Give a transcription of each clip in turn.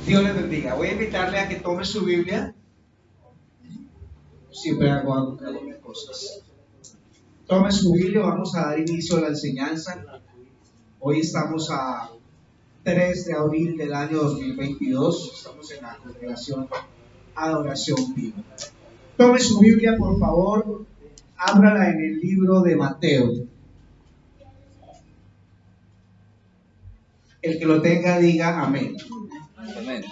Dios les bendiga. Voy a invitarle a que tome su Biblia. Siempre hago mis cosas. Tome su Biblia, vamos a dar inicio a la enseñanza. Hoy estamos a 3 de abril del año 2022. Estamos en la congregación Adoración Viva. Tome su Biblia, por favor. Ábrala en el libro de Mateo. El que lo tenga, diga amén. Amén.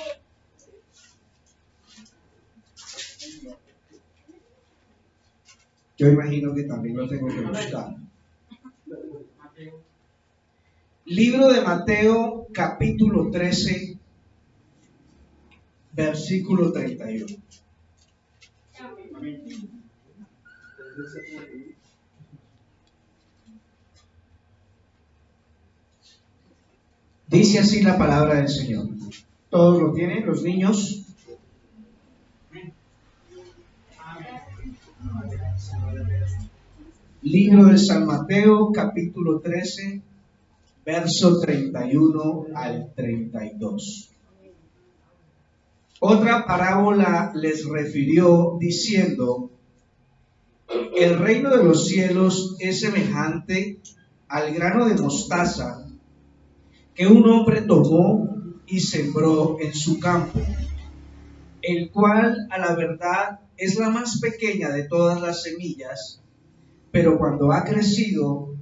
Yo imagino que también lo tengo que buscar. Libro de Mateo, capítulo 13, versículo 31. Dice así la palabra del Señor. ¿Todos lo tienen, los niños? Libro de San Mateo, capítulo 13, verso 31 al 32. Otra parábola les refirió diciendo: el reino de los cielos es semejante al grano de mostaza que un hombre tomó y sembró en su campo, el cual a la verdad es la más pequeña de todas las semillas, pero cuando ha crecido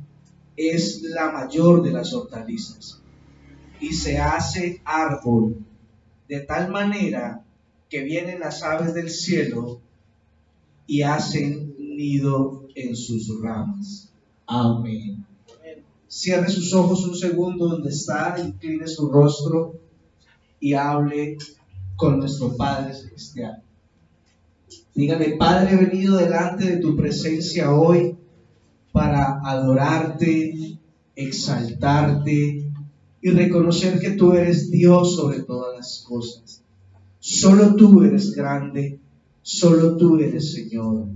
es la mayor de las hortalizas y se hace árbol, de tal manera que vienen las aves del cielo y hacen nido en sus ramas. Amén. Cierre sus ojos un segundo donde está, incline su rostro y hable con nuestro Padre Celestial. Dígale: Padre, he venido delante de tu presencia hoy para adorarte, exaltarte y reconocer que tú eres Dios sobre todas las cosas. Solo tú eres grande, solo tú eres Señor.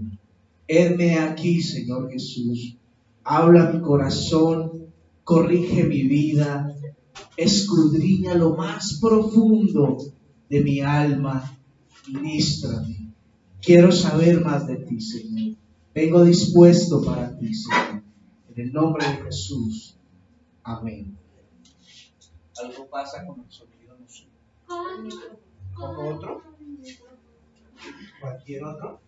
Heme aquí, Señor Jesús. Habla mi corazón, corrige mi vida, escudriña lo más profundo de mi alma, ministrame. Quiero saber más de ti, Señor. Vengo dispuesto para ti, Señor. En el nombre de Jesús. Amén. ¿Algo pasa con el sonido? No sé. ¿Con otro? ¿Cualquier otro?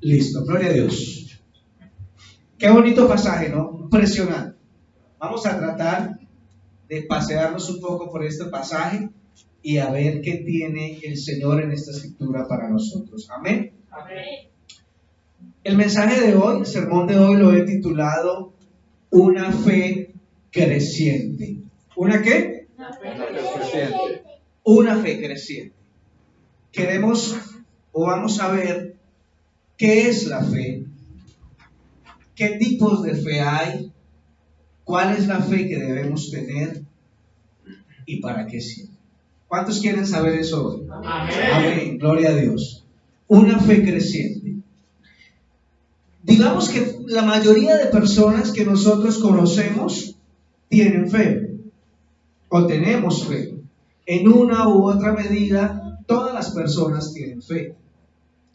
Listo, gloria a Dios. Qué bonito pasaje, ¿no? Impresionante. Vamos a tratar de pasearnos un poco por este pasaje y a ver qué tiene el Señor en esta escritura para nosotros. Amén. Amén. El mensaje de hoy, el sermón de hoy, lo he titulado Una fe creciente. ¿Una qué? Una fe creciente. Una fe creciente. Queremos o vamos a ver qué es la fe, qué tipos de fe hay, cuál es la fe que debemos tener y para qué sirve. ¿Cuántos quieren saber eso hoy? Amén. Amén. Gloria a Dios. Una fe creciente. Digamos que la mayoría de personas que nosotros conocemos tienen fe o tenemos fe. En una u otra medida, todas las personas tienen fe.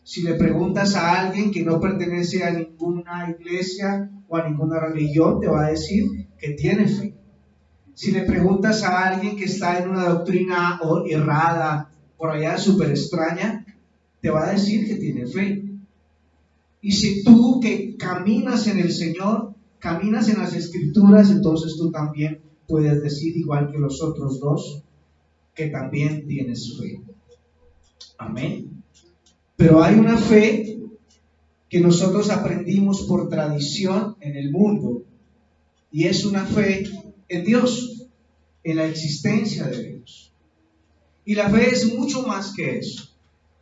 Si le preguntas a alguien que no pertenece a ninguna iglesia o a ninguna religión, te va a decir que tiene fe. Si le preguntas a alguien que está en una doctrina errada, por allá súper extraña, te va a decir que tiene fe. Y si tú que caminas en el Señor, caminas en las Escrituras, entonces tú también puedes decir, igual que los otros dos, que también tienes fe. Amén. Pero hay una fe que nosotros aprendimos por tradición en el mundo, y es una fe en Dios, en la existencia de Dios. Y la fe es mucho más que eso.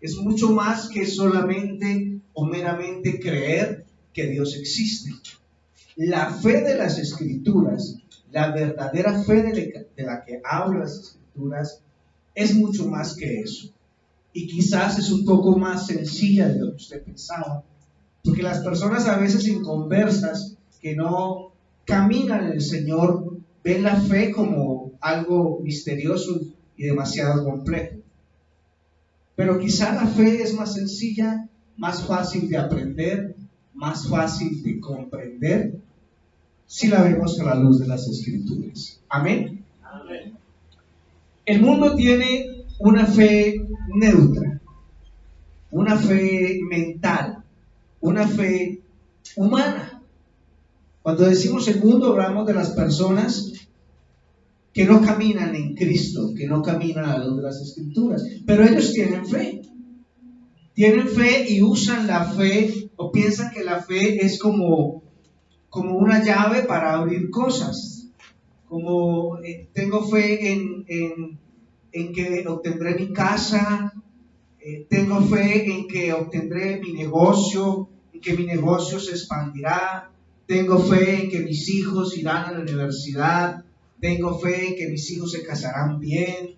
Es mucho más que solamente o meramente creer que Dios existe. La fe de las Escrituras, la verdadera fe de la que hablan las Escrituras, es mucho más que eso. Y quizás es un poco más sencilla de lo que usted pensaba. Porque las personas a veces inconversas que no caminan en el Señor ven la fe como algo misterioso y demasiado complejo. Pero quizá la fe es más sencilla, más fácil de aprender, más fácil de comprender, si la vemos a la luz de las Escrituras. Amén. Amén. El mundo tiene una fe neutra, una fe mental, una fe humana. Cuando decimos el mundo, hablamos de las personas que no caminan en Cristo, que no caminan a la luz de las Escrituras, pero ellos tienen fe. Tienen fe y usan la fe, o piensan que la fe es como una llave para abrir cosas. Como tengo fe en que obtendré mi casa, tengo fe en que obtendré mi negocio, en que mi negocio se expandirá, tengo fe en que mis hijos irán a la universidad, tengo fe en que mis hijos se casarán bien,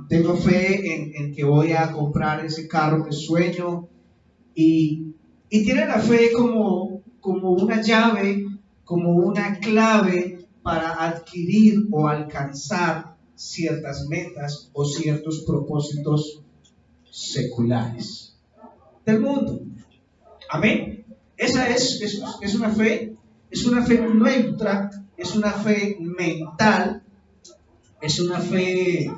tengo fe en que voy a comprar ese carro que sueño, y tiene la fe como una llave, como una clave para adquirir o alcanzar ciertas metas o ciertos propósitos seculares del mundo. Amén. Esa es una fe neutra, es una fe mental, es una fe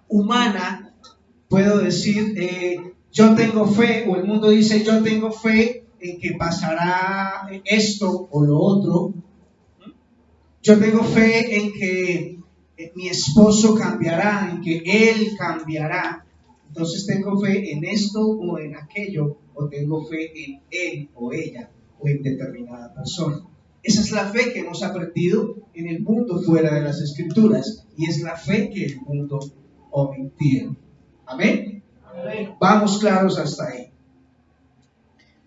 humana. Puedo decir, yo tengo fe, o el mundo dice, yo tengo fe en que pasará esto o lo otro. Yo tengo fe en que mi esposo cambiará, en que él cambiará. Entonces tengo fe en esto o en aquello, o tengo fe en él o ella o en determinada persona. Esa es la fe que hemos aprendido en el mundo fuera de las Escrituras, y es la fe que el mundo omitió. ¿Amén? Amén. Vamos claros hasta ahí.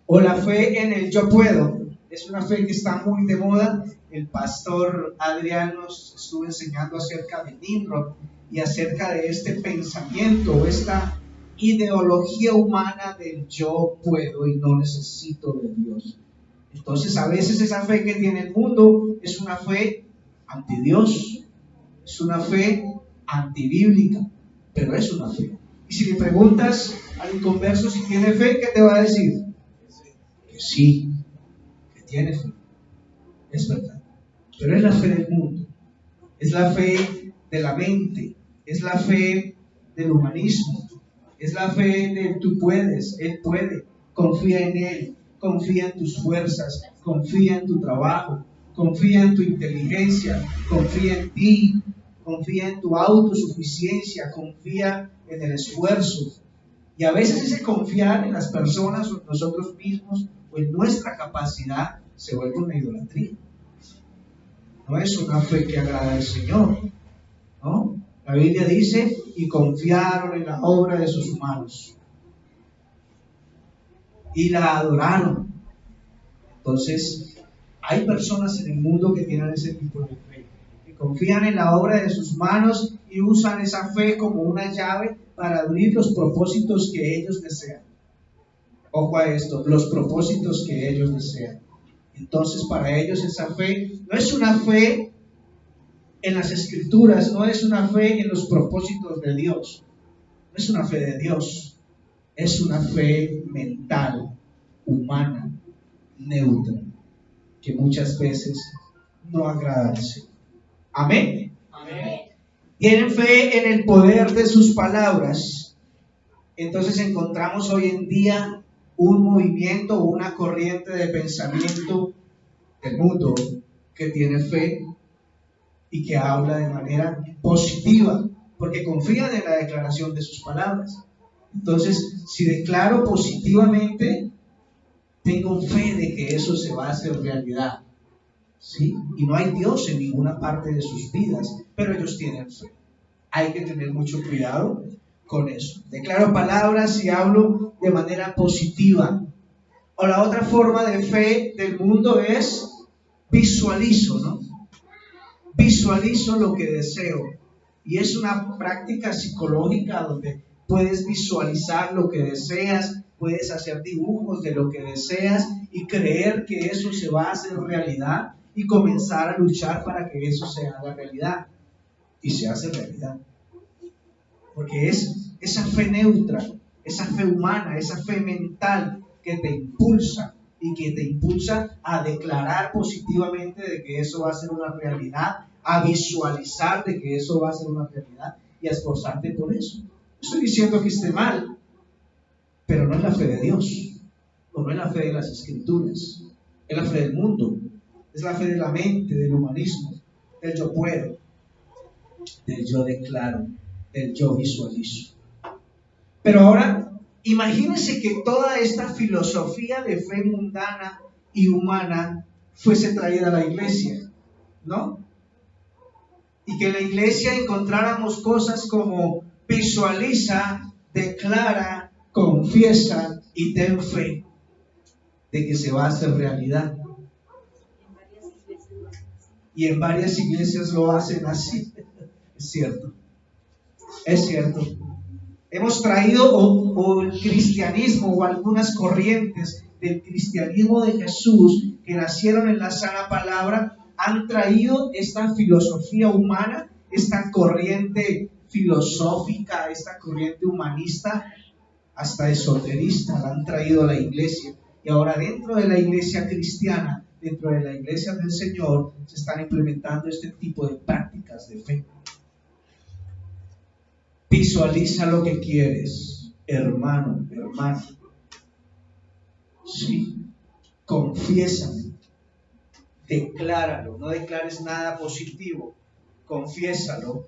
O la fe en el yo puedo. Es una fe que está muy de moda. El pastor Adrián nos estuvo enseñando acerca de Nimrod y acerca de este pensamiento, esta ideología humana del yo puedo y no necesito de Dios. Entonces a veces esa fe que tiene el mundo es una fe anti Dios, es una fe antibíblica, pero es una fe. Y si le preguntas al inconverso si tiene fe, ¿qué te va a decir? Que sí, que tiene fe. Es verdad. Pero es la fe del mundo, es la fe de la mente, es la fe del humanismo, es la fe de tú puedes, él puede, confía en él, confía en tus fuerzas, confía en tu trabajo, confía en tu inteligencia, confía en ti, confía en tu autosuficiencia, confía en el esfuerzo. Y a veces ese confiar en las personas o en nosotros mismos o en nuestra capacidad se vuelve una idolatría. No es una fe que agrada al Señor, ¿no? La Biblia dice, y confiaron en la obra de sus manos y la adoraron. Entonces, hay personas en el mundo que tienen ese tipo de fe, que confían en la obra de sus manos y usan esa fe como una llave para abrir los propósitos que ellos desean. Ojo a esto, los propósitos que ellos desean. Entonces, para ellos esa fe no es una fe en las Escrituras, no es una fe en los propósitos de Dios, no es una fe de Dios, es una fe mental, humana, neutra, que muchas veces no agrada al Señor. Amén. Amén. Tienen fe en el poder de sus palabras. Entonces encontramos hoy en día un movimiento, una corriente de pensamiento del mundo que tiene fe y que habla de manera positiva, porque confían en la declaración de sus palabras. Entonces, si declaro positivamente, tengo fe de que eso se va a hacer realidad, ¿sí? Y no hay Dios en ninguna parte de sus vidas, pero ellos tienen fe. Hay que tener mucho cuidado con eso. Declaro palabras y hablo de manera positiva. O la otra forma de fe del mundo es visualizo, ¿no? Visualizo lo que deseo. Y es una práctica psicológica donde puedes visualizar lo que deseas, puedes hacer dibujos de lo que deseas y creer que eso se va a hacer realidad. y comenzar a luchar para que eso se haga realidad. Y se hace realidad. Porque es esa fe neutra, esa fe humana, esa fe mental que te impulsa y que te impulsa a declarar positivamente de que eso va a ser una realidad, a visualizar de que eso va a ser una realidad y a esforzarte por eso. No estoy diciendo que esté mal, pero no es la fe de Dios, o no es la fe de las Escrituras, es la fe del mundo, es la fe de la mente, del humanismo, del yo puedo, del yo declaro, del yo visualizo. Pero ahora, imagínense que toda esta filosofía de fe mundana y humana fuese traída a la iglesia, ¿no? Y que en la iglesia encontráramos cosas como visualiza, declara, confiesa y ten fe de que se va a hacer realidad. Y en varias iglesias lo hacen así. Es cierto. Es cierto. Hemos traído o el cristianismo o algunas corrientes del cristianismo de Jesús que nacieron en la sana palabra han traído esta filosofía humana, esta corriente filosófica, esta corriente humanista, hasta esoterista, la han traído a la iglesia. Y ahora dentro de la iglesia cristiana, dentro de la iglesia del Señor, se están implementando este tipo de prácticas de fe. Visualiza lo que quieres, hermano, hermana. Sí, confiésalo, decláralo, no declares nada positivo, confiésalo,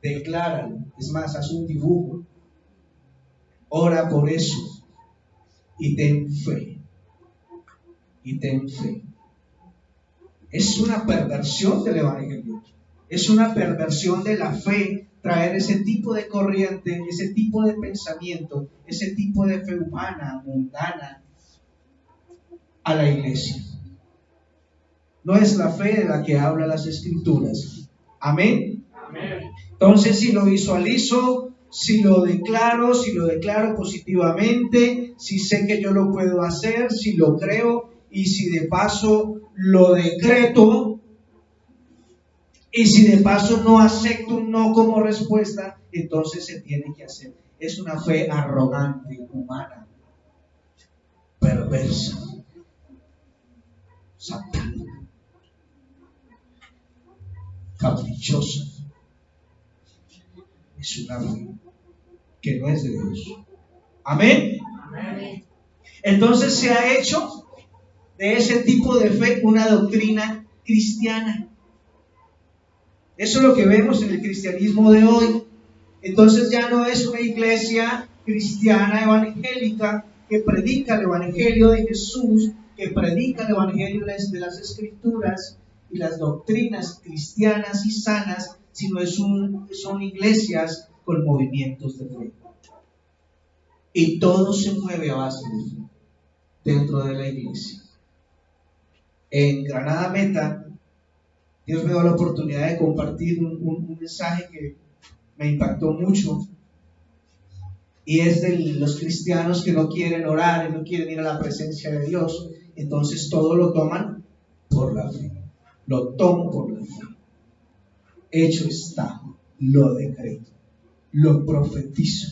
decláralo. Es más, haz un dibujo, ora por eso y ten fe. Y ten fe. Es una perversión del evangelio, es una perversión de la fe traer ese tipo de corriente, ese tipo de pensamiento, ese tipo de fe humana, mundana a la iglesia. No es la fe de la que habla las Escrituras. Amén. Amén. Entonces, si lo visualizo, si lo declaro positivamente, si sé que yo lo puedo hacer, si lo creo y si de paso lo decreto, y si de paso no acepto un no como respuesta, entonces se tiene que hacer. Es una fe arrogante, humana, perversa, satánica, caprichosa. Es una fe que no es de Dios. Amén. Amén. Entonces se ha hecho de ese tipo de fe una doctrina cristiana. Eso es lo que vemos en el cristianismo de hoy. Entonces ya no es una iglesia cristiana evangélica que predica el evangelio de Jesús, que predica el evangelio de las Escrituras y las doctrinas cristianas y sanas, sino son iglesias con movimientos de fe. Y todo se mueve a base de fe dentro de la iglesia. En Granada Meta, Dios me dio la oportunidad de compartir un mensaje que me impactó mucho, y es de los cristianos que no quieren orar y no quieren ir a la presencia de Dios. Entonces todo lo toman por la fe, lo tomo por la fe. Hecho está, lo decreto, lo profetizo,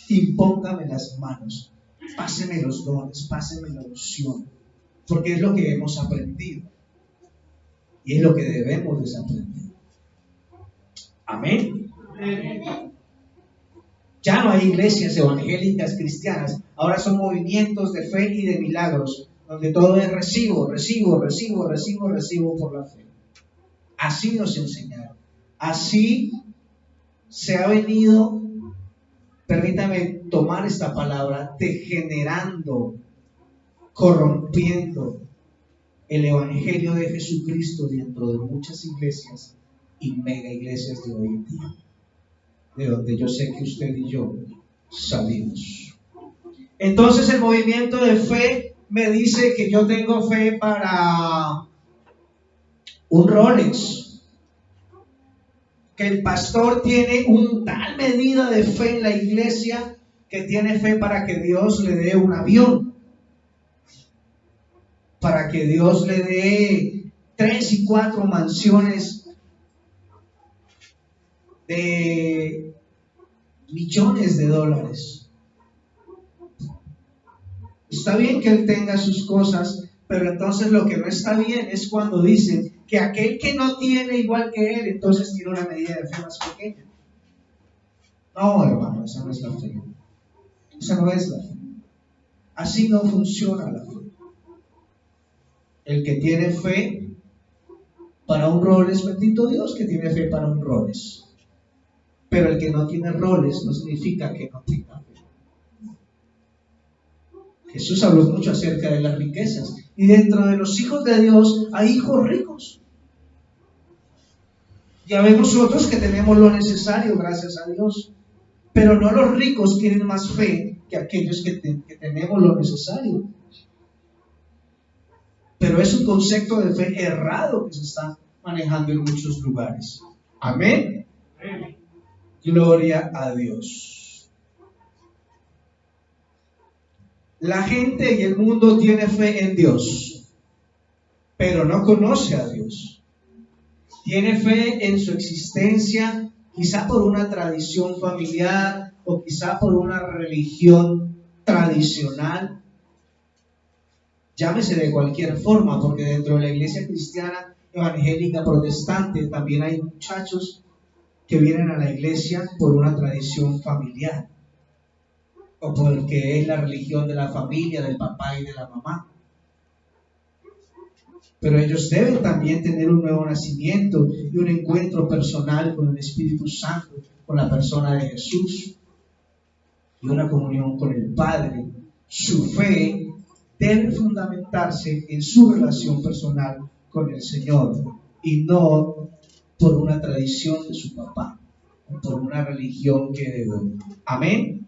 impóngame las manos, páseme los dones, páseme la unción, porque es lo que hemos aprendido y es lo que debemos desaprender. Amén. Amén. Ya no hay iglesias evangélicas cristianas, ahora son movimientos de fe y de milagros, donde todo es recibo por la fe. Así nos enseñaron, así se ha venido, permítame tomar esta palabra, degenerando, corrompiendo el evangelio de Jesucristo dentro de muchas iglesias y mega iglesias de hoy en día, de donde yo sé que usted y yo salimos. Entonces el movimiento de fe me dice que yo tengo fe para un Rolex, que el pastor tiene una tal medida de fe en la iglesia que tiene fe para que Dios le dé un avión, para que Dios le dé 3 y 4 mansiones de millones de dólares. Está bien que él tenga sus cosas, pero entonces lo que no está bien es cuando dicen que aquel que no tiene igual que él, entonces tiene una medida de fe más pequeña. No, hermano, esa no es la fe. Esa no es la fe. Así no funciona la fe. El que tiene fe para un roles, bendito Dios que tiene fe para un roles. Pero el que no tiene roles no significa que no tenga fe. Jesús habló mucho acerca de las riquezas. Y dentro de los hijos de Dios hay hijos ricos. Ya vemos nosotros que tenemos lo necesario, gracias a Dios. Pero no los ricos tienen más fe que aquellos que tenemos lo necesario. Pero es un concepto de fe errado que se está manejando en muchos lugares. Amén. Gloria a Dios. La gente y el mundo tiene fe en Dios, pero no conoce a Dios. Tiene fe en su existencia, quizá por una tradición familiar o quizá por una religión tradicional. Llámese de cualquier forma, porque dentro de la iglesia cristiana, evangélica, protestante, también hay muchachos que vienen a la iglesia por una tradición familiar o porque es la religión de la familia, del papá y de la mamá. Pero ellos deben también tener un nuevo nacimiento y un encuentro personal con el Espíritu Santo, con la persona de Jesús y una comunión con el Padre. Su fe debe fundamentarse en su relación personal con el Señor y no por una tradición de su papá o por una religión que heredó. Amén.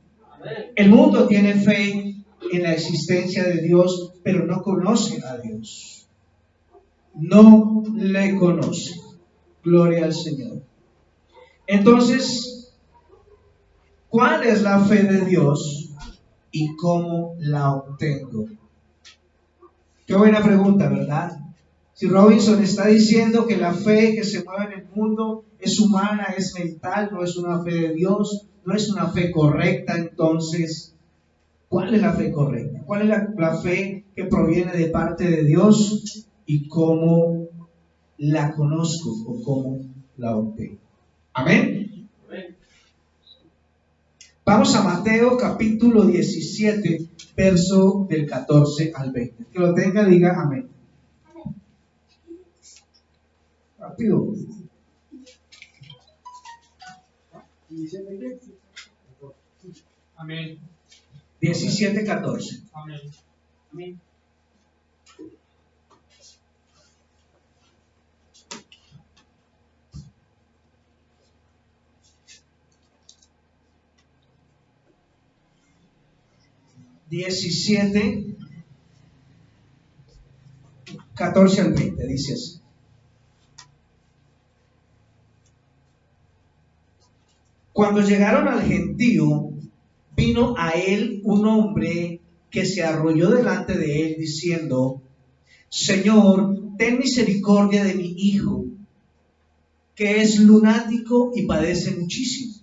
El mundo tiene fe en la existencia de Dios, pero no conoce a Dios. No le conoce. Gloria al Señor. Entonces, ¿cuál es la fe de Dios y cómo la obtengo? Qué buena pregunta, ¿verdad? Si Robinson está diciendo que la fe que se mueve en el mundo es humana, es mental, no es una fe de Dios, no es una fe correcta, entonces, ¿cuál es la fe correcta? ¿Cuál es la fe que proviene de parte de Dios y cómo la conozco o cómo la obtengo? Amén. Vamos a Mateo capítulo 17, verso del 14 al 20. Que lo tenga, diga amén. Rápido. Amén. 17, 14. Amén. Amén. Diecisiete, 14 al 20, dice así. Cuando llegaron al gentío, vino a él un hombre que se arrodilló delante de él diciendo: Señor, ten misericordia de mi hijo, que es lunático y padece muchísimo,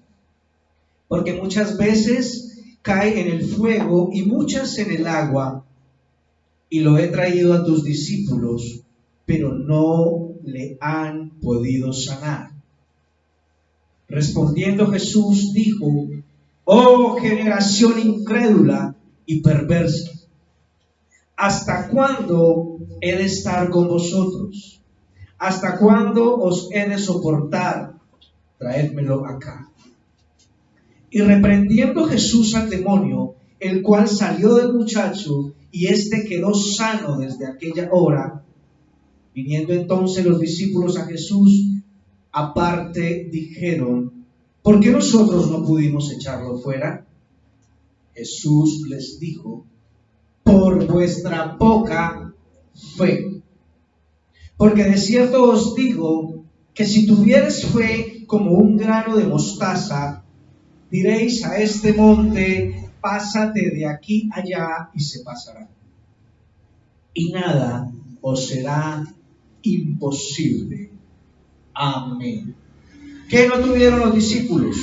porque muchas veces cae en el fuego y muchas en el agua, y lo he traído a tus discípulos, pero no le han podido sanar. Respondiendo Jesús dijo: Oh generación incrédula y perversa, ¿hasta cuándo he de estar con vosotros? ¿Hasta cuándo os he de soportar? Traédmelo acá. Y reprendiendo Jesús al demonio, el cual salió del muchacho, y éste quedó sano desde aquella hora, viniendo entonces los discípulos a Jesús aparte, dijeron: ¿por qué nosotros no pudimos echarlo fuera? Jesús les dijo: por vuestra poca fe. Porque de cierto os digo que si tuvierais fe como un grano de mostaza, diréis a este monte: pásate de aquí allá, y se pasará. Y nada os será imposible. Amén. ¿Qué no tuvieron los discípulos?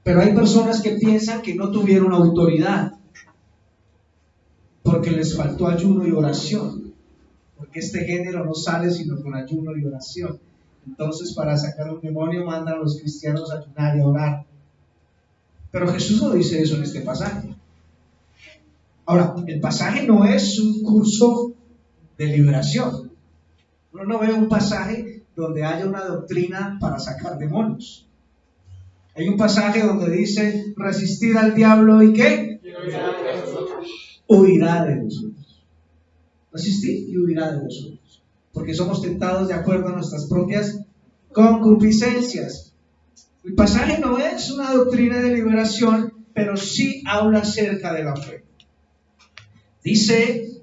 Pero hay personas que piensan que no tuvieron autoridad porque les faltó ayuno y oración. Porque este género no sale sino con ayuno y oración. Entonces, para sacar un demonio mandan a los cristianos a ayunar y a orar. Pero Jesús no dice eso en este pasaje. Ahora, el pasaje no es un curso de liberación. Uno no ve un pasaje donde haya una doctrina para sacar demonios. Hay un pasaje donde dice, resistid al diablo y ¿qué? Huirá de vosotros. Resistid y huirá de vosotros. Porque somos tentados de acuerdo a nuestras propias concupiscencias. El pasaje no es una doctrina de liberación, pero sí habla acerca de la fe. Dice,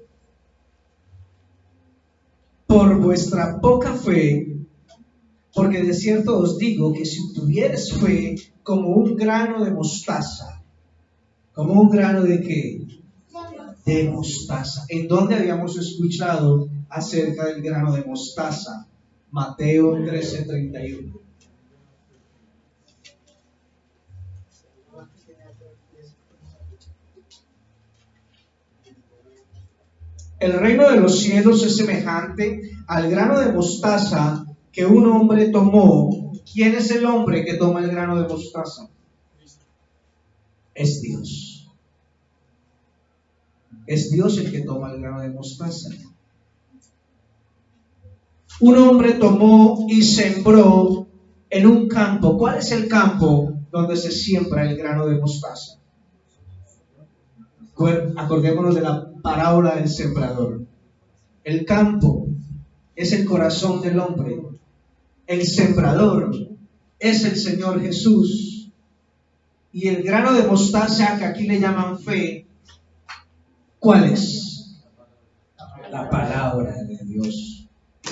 por vuestra poca fe, porque de cierto os digo que si tuvieres fe como un grano de mostaza, ¿como un grano de qué? De mostaza. ¿En dónde habíamos escuchado acerca del grano de mostaza? Mateo 13:31. El reino de los cielos es semejante al grano de mostaza que un hombre tomó. ¿Quién es el hombre que toma el grano de mostaza? Es Dios. Es Dios el que toma el grano de mostaza. Un hombre tomó y sembró en un campo. ¿Cuál es el campo donde se siembra el grano de mostaza? Acordémonos de la parábola del sembrador. El campo es el corazón del hombre. El sembrador es el Señor Jesús. Y el grano de mostaza, que aquí le llaman fe, ¿cuál es? La palabra de Dios.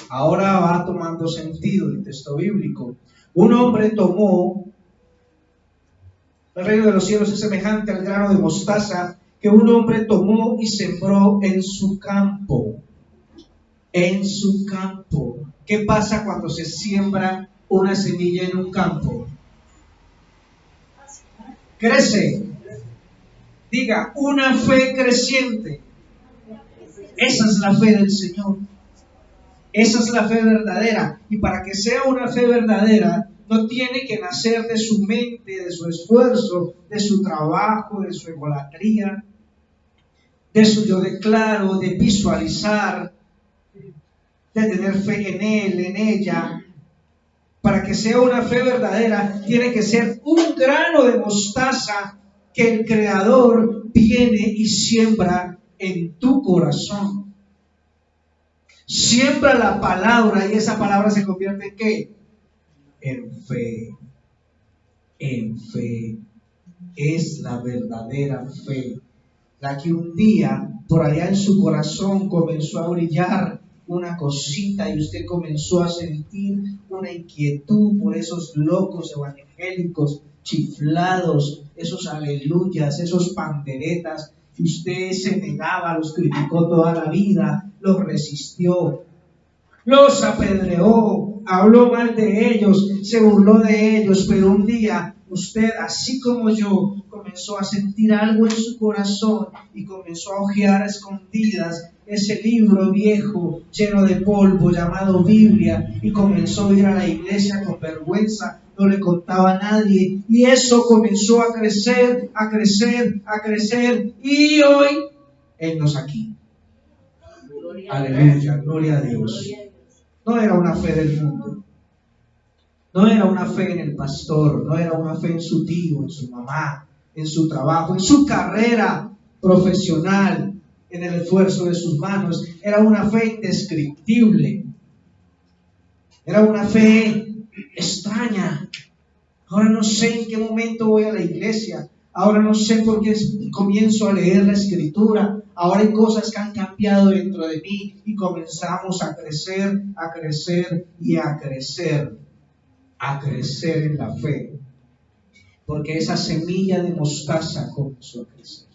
Ahora va tomando sentido el texto bíblico. Un hombre tomó, el reino de los cielos es semejante al grano de mostaza que un hombre tomó y sembró en su campo. En su campo. ¿Qué pasa cuando se siembra una semilla en un campo? Crece. Diga, una fe creciente. Esa es la fe del Señor. Esa es la fe verdadera. Y para que sea una fe verdadera, no tiene que nacer de su mente, de su esfuerzo, de su trabajo, de su egolatría, de su yo declaro, de visualizar, de tener fe en él, en ella. Para que sea una fe verdadera, tiene que ser un grano de mostaza que el Creador viene y siembra en tu corazón. Siembra la palabra y esa palabra se convierte en ¿qué? En fe. En fe. Es la verdadera fe. La que un día por allá en su corazón comenzó a brillar una cosita y usted comenzó a sentir una inquietud por esos locos evangélicos chiflados, esos aleluyas, esos panderetas, que usted se negaba, los criticó toda la vida, los resistió, los apedreó, habló mal de ellos, se burló de ellos, pero un día usted, así como yo, comenzó a sentir algo en su corazón y comenzó a hojear a escondidas ese libro viejo lleno de polvo llamado Biblia y comenzó a ir a la iglesia con vergüenza, no le contaba a nadie y eso comenzó a crecer, a crecer, a crecer y hoy nos aquí. Aleluya, gloria a Dios. No era una fe del mundo. No era una fe en el pastor, no era una fe en su tío, en su mamá, en su trabajo, en su carrera profesional, en el esfuerzo de sus manos. Era una fe indescriptible. Era una fe extraña. Ahora no sé en qué momento voy a la iglesia. Ahora no sé por qué comienzo a leer la escritura. Ahora hay cosas que han cambiado dentro de mí y comenzamos a crecer, a crecer y a crecer. A crecer en la fe, porque esa semilla de mostaza comenzó a crecer.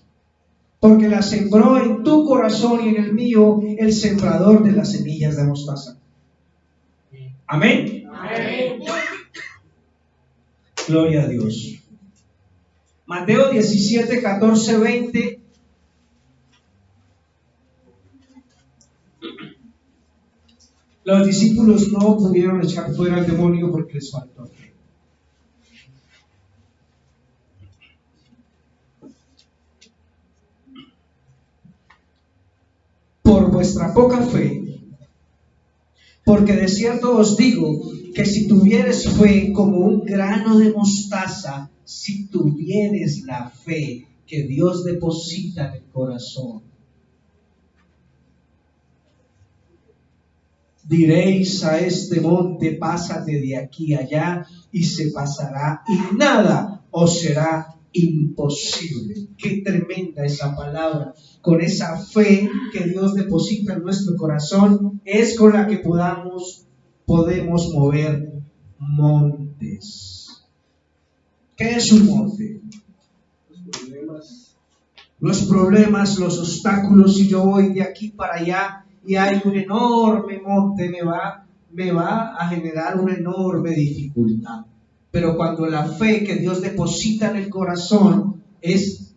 porque la sembró en tu corazón y en el mío el sembrador de las semillas de mostaza. Amén. Amén. Gloria a Dios. Mateo 17, 14, 20. Los discípulos no pudieron echar fuera al demonio porque les faltó fe. Por vuestra poca fe, porque de cierto os digo que si tuvieres fe como un grano de mostaza, si tuvieres la fe que Dios deposita en el corazón, diréis a este monte, pásate de aquí allá, y se pasará, y nada os será imposible. Qué tremenda esa palabra. Con esa fe que Dios deposita en nuestro corazón, es con la que podemos mover montes. ¿Qué es un monte? Los problemas, los obstáculos. Si yo voy de aquí para allá y hay un enorme monte, me va a generar una enorme dificultad. Pero cuando la fe que Dios deposita en el corazón es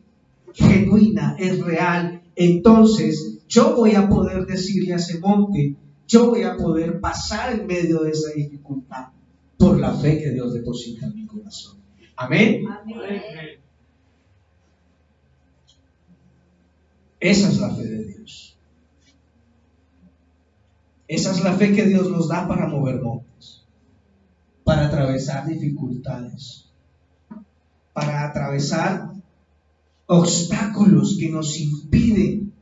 genuina, es real, entonces yo voy a poder decirle a ese monte, yo voy a poder pasar en medio de esa dificultad por la fe que Dios deposita en mi corazón. Amén. Amén. Esa es la fe de Dios. Esa es la fe que Dios nos da para mover montes, para atravesar dificultades, para atravesar obstáculos que nos impiden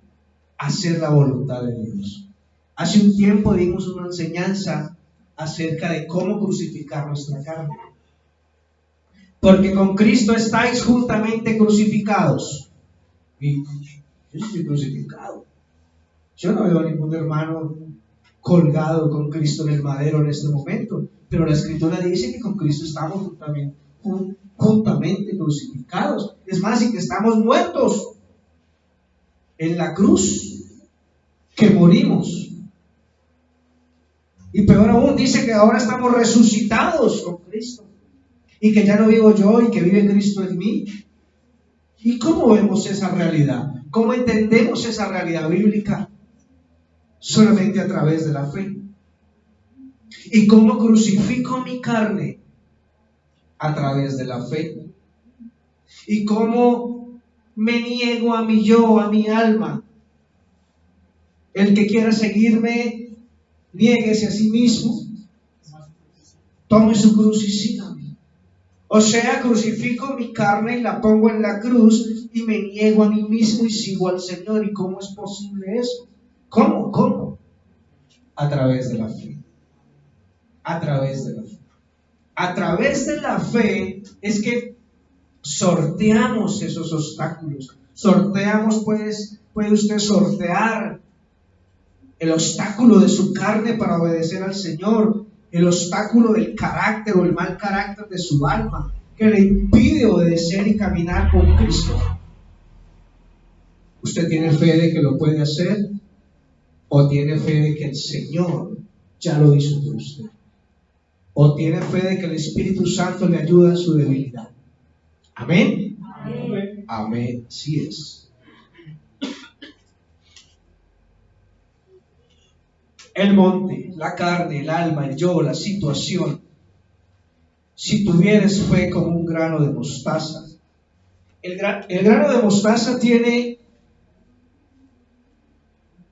hacer la voluntad de Dios. Hace un tiempo dimos una enseñanza acerca de cómo crucificar nuestra carne. Porque con Cristo estáis juntamente crucificados. Y yo estoy crucificado. Yo no veo a ningún hermano colgado con Cristo en el madero en este momento, pero la Escritura dice que con Cristo estamos juntamente crucificados. Es más, y que estamos muertos en la cruz, que morimos. Y peor aún, dice que ahora estamos resucitados con Cristo, y que ya no vivo yo y que vive Cristo en mí. ¿Y cómo vemos esa realidad? ¿Cómo entendemos esa realidad bíblica? Solamente a través de la fe. ¿Y cómo crucifico mi carne? A través de la fe. ¿Y cómo me niego a mi yo, a mi alma? El que quiera seguirme, niéguese a sí mismo, tome su cruz y sígame. O sea, crucifico mi carne y la pongo en la cruz y me niego a mí mismo y sigo al Señor. ¿Y cómo es posible eso? ¿Cómo? A través de la fe. A través de la fe. A través de la fe es que sorteamos esos obstáculos. Sorteamos, puede usted sortear el obstáculo de su carne para obedecer al Señor, el obstáculo del carácter o el mal carácter de su alma que le impide obedecer y caminar con Cristo. ¿Usted tiene fe de que lo puede hacer? ¿O tiene fe de que el Señor ya lo hizo por usted? ¿O tiene fe de que el Espíritu Santo le ayuda en su debilidad? ¿Amén? Amén. Amén, sí es. El monte, la carne, el alma, el yo, la situación. Si tuvieres fe como un grano de mostaza. El grano de mostaza tiene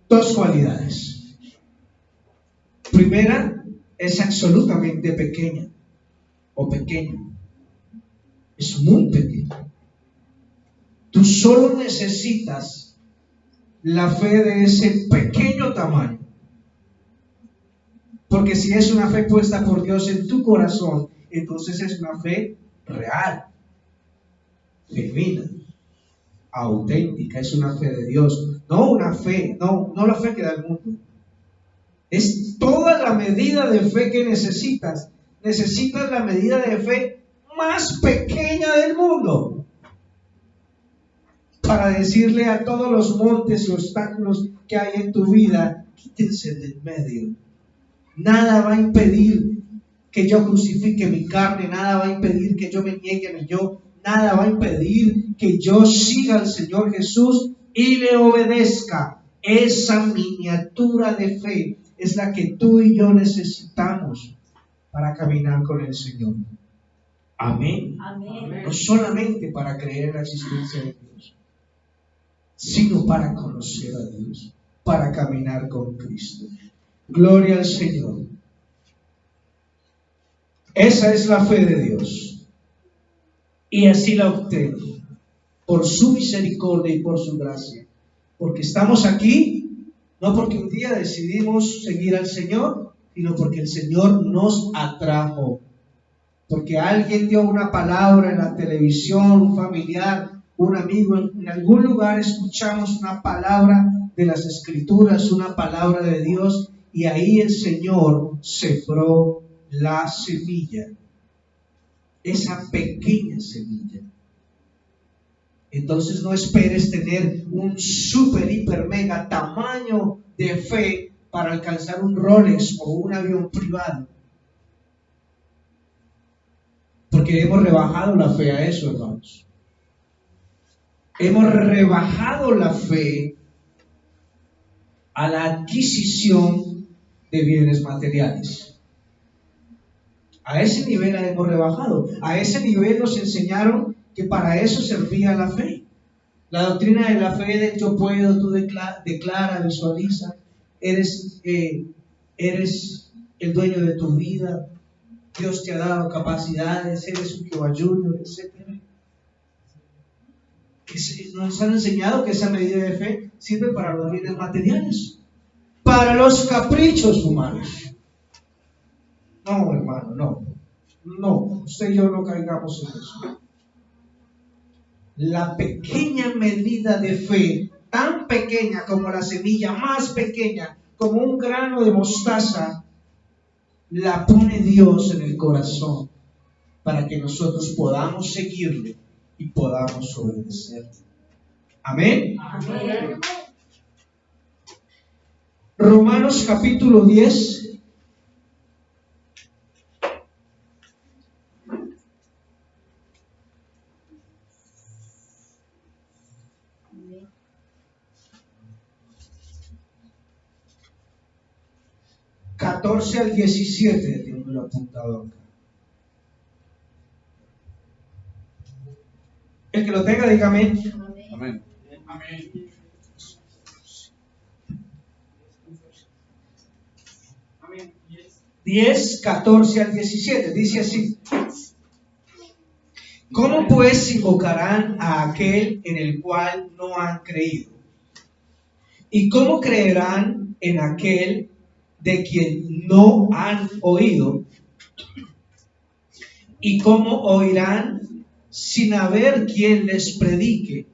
dos cualidades. Primera, es absolutamente pequeña o pequeño. Es muy pequeño. Tú solo necesitas la fe de ese pequeño tamaño. Porque si es una fe puesta por Dios en tu corazón, entonces es una fe real, genuina, auténtica, es una fe de Dios. No una fe, no la fe que da el mundo. Es toda la medida de fe que necesitas. Necesitas la medida de fe más pequeña del mundo para decirle a todos los montes y obstáculos que hay en tu vida, quítense del medio. Nada va a impedir que yo crucifique mi carne, nada va a impedir que yo me niegue a mi yo, nada va a impedir que yo siga al Señor Jesús y le obedezca. Esa miniatura de fe es la que tú y yo necesitamos para caminar con el Señor. Amén. Amén. No solamente para creer en la existencia de Dios, sino para conocer a Dios, para caminar con Cristo. Gloria al Señor. Esa es la fe de Dios. Y así la obtengo, por su misericordia y por su gracia. Porque estamos aquí, no porque un día decidimos seguir al Señor, sino porque el Señor nos atrajo. Porque alguien dio una palabra en la televisión, un familiar, un amigo, en algún lugar escuchamos una palabra de las Escrituras, una palabra de Dios, y ahí el Señor sembró la semilla, esa pequeña semilla. Entonces no esperes tener un super, hiper, mega tamaño de fe para alcanzar un Rolex o un avión privado. Porque hemos rebajado la fe a eso, hermanos. Hemos rebajado la fe a la adquisición de bienes materiales. A ese nivel la hemos rebajado. A ese nivel nos enseñaron que para eso servía la fe. La doctrina de la fe de yo puedo, tú declara, visualiza, eres el dueño de tu vida, Dios te ha dado capacidades, eres un caballudo, etc. Nos han enseñado que esa medida de fe sirve para los bienes materiales, para los caprichos humanos. No, hermano, no, usted y yo no caigamos en eso. La pequeña medida de fe, tan pequeña como la semilla, más pequeña como un grano de mostaza, la pone Dios en el corazón para que nosotros podamos seguirle y podamos obedecerle. Amén. Amén. Romanos capítulo 10. Amén. 14 al 17, tengo lo apuntado acá. El que lo tenga, dígame. Amén. Amén. 10, 14 al 17, dice así: ¿cómo pues invocarán a aquel en el cual no han creído? ¿Y cómo creerán en aquel de quien no han oído? ¿Y cómo oirán sin haber quien les predique?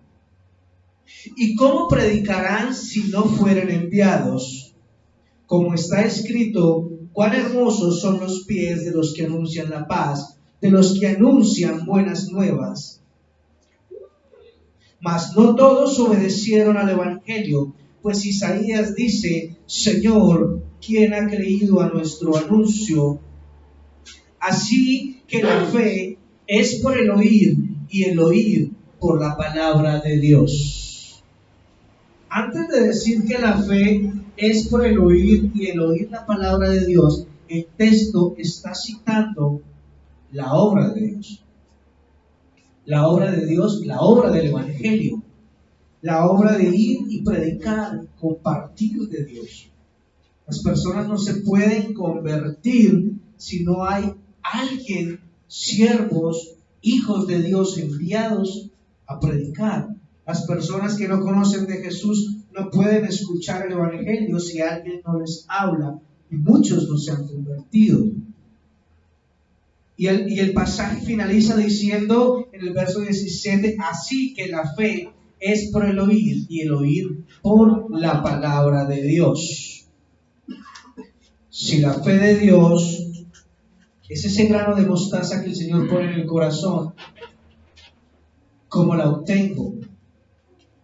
¿Y cómo predicarán si no fueren enviados? Como está escrito: cuán hermosos son los pies de los que anuncian la paz, de los que anuncian buenas nuevas. Mas no todos obedecieron al evangelio, pues Isaías dice: Señor, ¿quién ha creído a nuestro anuncio? Así que la fe es por el oír, y el oír por la palabra de Dios. Antes de decir que la fe es por el oír y el oír la palabra de Dios, el texto está citando la obra de Dios. La obra de Dios, la obra del evangelio, la obra de ir y predicar, compartir de Dios. Las personas no se pueden convertir si no hay alguien, siervos, hijos de Dios enviados a predicar. Las personas que no conocen de Jesús no pueden escuchar el evangelio si alguien no les habla, y muchos no se han convertido. Y el pasaje finaliza diciendo en el verso 17: así que la fe es por el oír, y el oír por la palabra de Dios. Si la fe de Dios es ese grano de mostaza que el Señor pone en el corazón, ¿cómo la obtengo?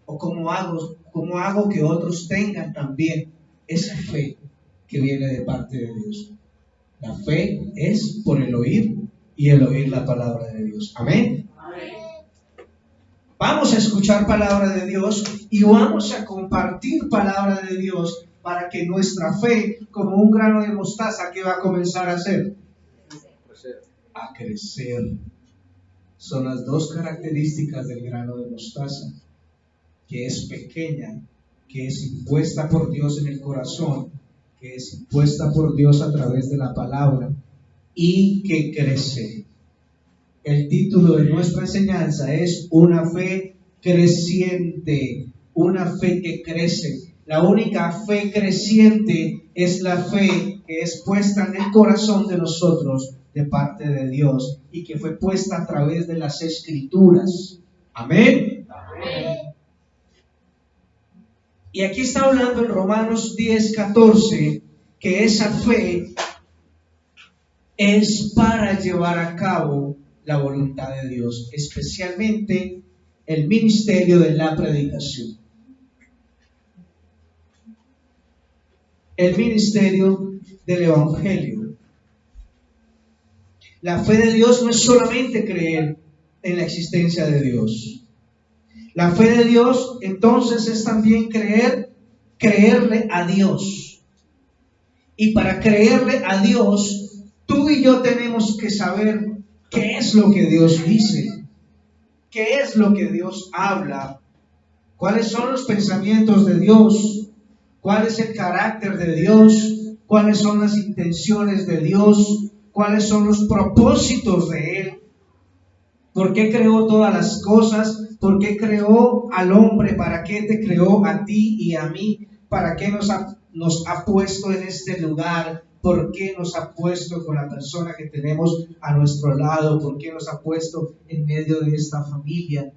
¿O cómo hago que otros tengan también esa fe que viene de parte de Dios? La fe es por el oír y el oír la palabra de Dios. Amén. Vamos a escuchar palabra de Dios y vamos a compartir palabra de Dios para que nuestra fe, como un grano de mostaza, ¿qué va a comenzar a hacer? A crecer. Son las dos características del grano de mostaza, que es pequeña, que es impuesta por Dios en el corazón, que es impuesta por Dios a través de la palabra y que crece. El título de nuestra enseñanza es una fe creciente, una fe que crece. La única fe creciente es la fe que es puesta en el corazón de nosotros de parte de Dios y que fue puesta a través de las Escrituras. Amén. Amén. Y aquí está hablando en Romanos 10:14 que esa fe es para llevar a cabo la voluntad de Dios, especialmente el ministerio de la predicación. El ministerio del Evangelio. La fe de Dios no es solamente creer en la existencia de Dios. La fe de Dios entonces es también creerle a Dios. Y para creerle a Dios, tú y yo tenemos que saber qué es lo que Dios dice, qué es lo que Dios habla, cuáles son los pensamientos de Dios, cuál es el carácter de Dios, cuáles son las intenciones de Dios, cuáles son los propósitos de Él, por qué creó todas las cosas, por qué creó al hombre, para qué te creó a ti y a mí, para qué nos ha puesto en este lugar, por qué nos ha puesto con la persona que tenemos a nuestro lado, por qué nos ha puesto en medio de esta familia.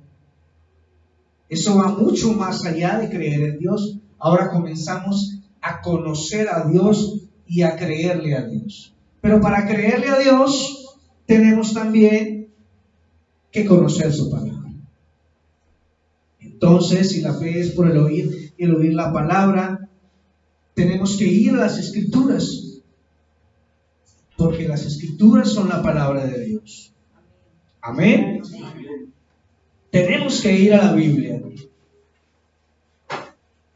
Eso va mucho más allá de creer en Dios. Ahora comenzamos a conocer a Dios y a creerle a Dios. Pero para creerle a Dios tenemos también que conocer su palabra. Entonces, si la fe es por el oír y el oír la palabra, tenemos que ir a las Escrituras, porque las Escrituras son la palabra de Dios. Amén. Tenemos que ir a la Biblia.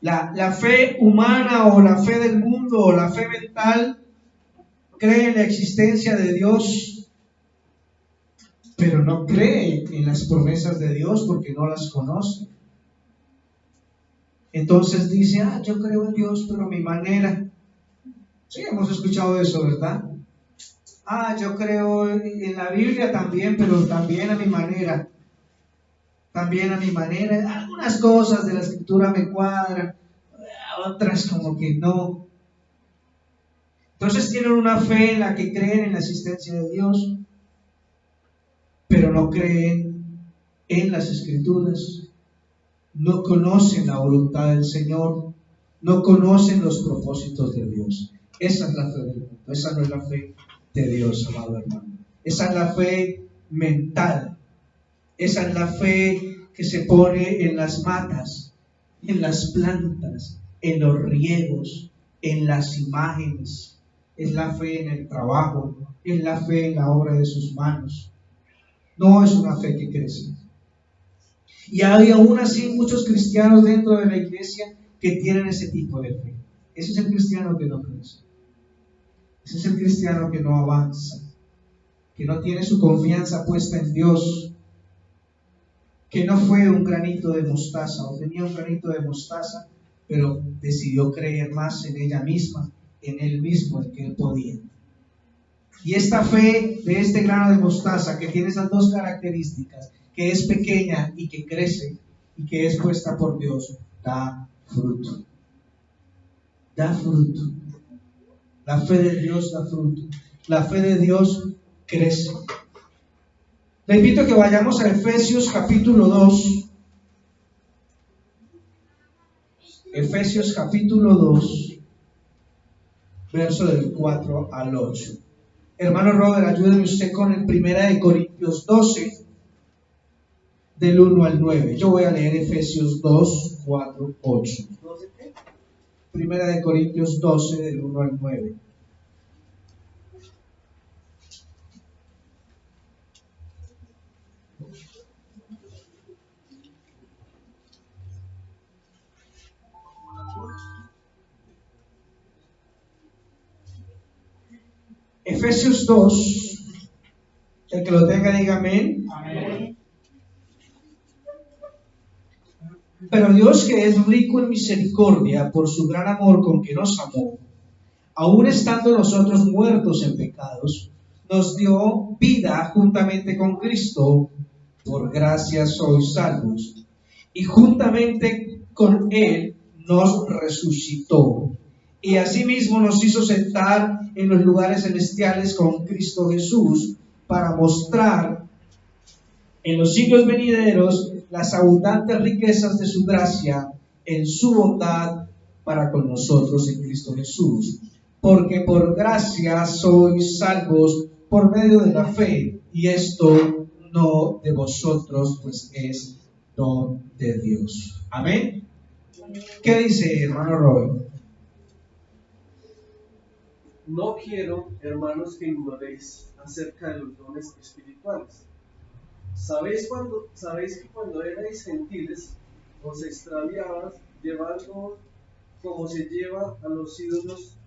La fe humana o la fe del mundo o la fe mental cree en la existencia de Dios, pero no cree en las promesas de Dios porque no las conoce. Entonces dice, yo creo en Dios, pero a mi manera. Sí, hemos escuchado eso, ¿verdad? Yo creo en la Biblia también, pero también a mi manera. También a mi manera. Algunas cosas de la Escritura me cuadran, otras como que no. Entonces tienen una fe en la que creen en la existencia de Dios, pero no creen en las Escrituras. No conocen la voluntad del Señor, no conocen los propósitos de Dios. Esa es la fe del mundo, esa no es la fe de Dios, amado hermano. Esa es la fe mental, esa es la fe que se pone en las matas, en las plantas, en los riegos, en las imágenes. Es la fe en el trabajo, es la fe en la obra de sus manos. No es una fe que crece. Y hay aún así muchos cristianos dentro de la iglesia que tienen ese tipo de fe. Ese es el cristiano que no crece. Ese es el cristiano que no avanza, que no tiene su confianza puesta en Dios, que no fue un granito de mostaza o tenía un granito de mostaza, pero decidió creer más en ella misma, en él mismo, en que él podía. Y esta fe de este grano de mostaza que tiene esas dos características, que es pequeña y que crece y que es puesta por Dios, da fruto. Da fruto. La fe de Dios da fruto. La fe de Dios crece. Le invito a que vayamos a Efesios capítulo 2. Efesios capítulo 2, verso del 4 al 8. Hermano Robert, ayúdeme usted con el 1 Corintios 12, del 1 al 9. Yo voy a leer Efesios 2, 4, 8. Primera de Corintios 12, del 1 al 9. Efesios 2, el que lo tenga diga amén. Amén. Pero Dios, que es rico en misericordia por su gran amor con que nos amó, aun estando nosotros muertos en pecados, nos dio vida juntamente con Cristo. Por gracia sois salvos. Y juntamente con Él nos resucitó. Y asimismo nos hizo sentar en los lugares celestiales con Cristo Jesús, para mostrar en los siglos venideros las abundantes riquezas de su gracia en su bondad para con nosotros en Cristo Jesús. Porque por gracia sois salvos por medio de la fe, y esto no de vosotros, pues es don de Dios. Amén. ¿Qué dice hermano Robert? No quiero, hermanos, que ignoréis acerca de los dones espirituales. ¿Sabéis que cuando erais gentiles os extraviabas llevando como se lleva a los ídolos